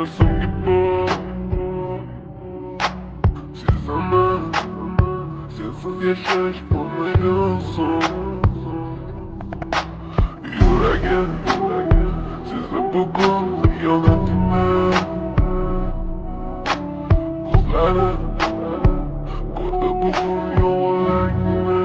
Nasıl gibi Siz sensiz yaşayış olmayı son Yüreğim sizi bugün yönetime Kızları kurdu bugün yollarına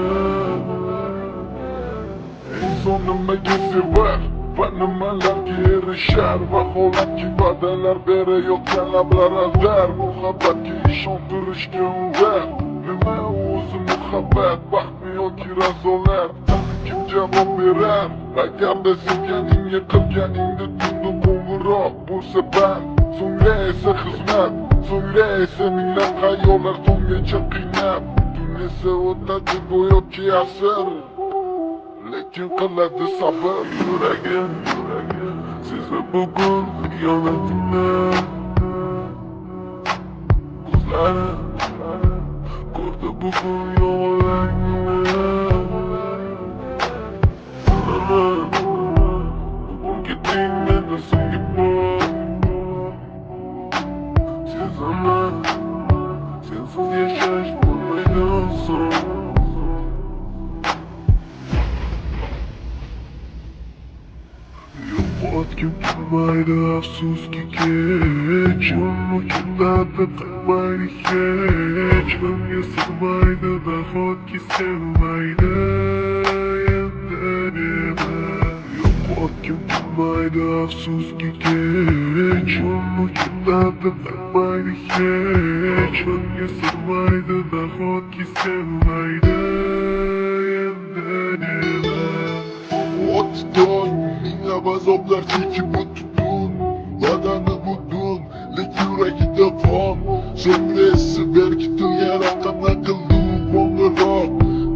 En sonunda gezi var Fenomenler ki erişer Vaholat ki vadeler bere yok yanablara der Muhabbet ki işontırış gönder Nime oğuzu muhabbet bakmıyor ki razoler Kim cevap verer Agar da sevgenin yıkılgeninde tundu bulur Bu sefer Sonra ise hizmet Sonra ise millet kayıyorlar son gece kıymet Dinlese o tadı bu yok ki asır Lekin kıladı sabır yüreğim Size bugün yönetime Kızları kurdu bugün yollarına Bugün gittiğinde nasıl gibi Siz ama sensiz yaşayış bulmayı son Yok kim kalmaydı afsus ki geç Onu kimlerden kalmaydı hiç Ömye sığmaydı da hot ki sevmaydı Yendenime Yok kim kalmaydı afsus ki geç Onu kimlerden kalmaydı hiç Ömye sığmaydı da hot ki sevmaydı Yendenime Otton Azaplar çekip tutun Vadanı budun Lik yüreği devam Sömresi belki yaratkan akıllı Bonlara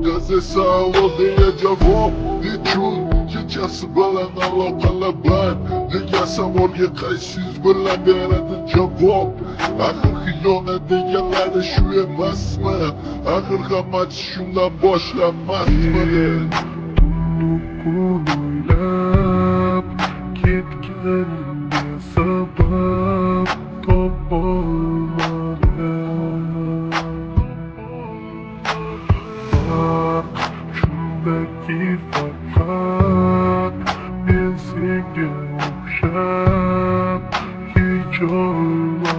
Gaze sağ ol diye cevap Niçin Gecesi bilen alakalı ben Ne yasam oraya kaysiz bilen veredi cevap Ahir hiyona diyenleri şu emas mı Ahir amaç şundan boşlanmaz mı Oylap gitkeninde sabah top olmadı Bak şundaki fakat ben seni okşap hiç olmadı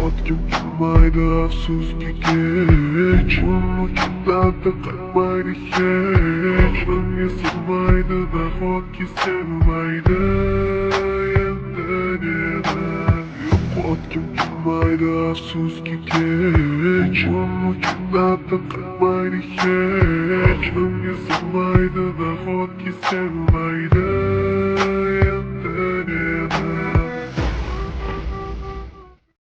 Yok kim kalmaydı afsus ki geç Onu kimlerden kalmaydı hiç Ömye sığmaydı da hot ki sevmaydı Yendenime Yok kim kalmaydı afsus ki geç Onu kimlerden kalmaydı hiç Ömye sığmaydı da hot ki sevmaydı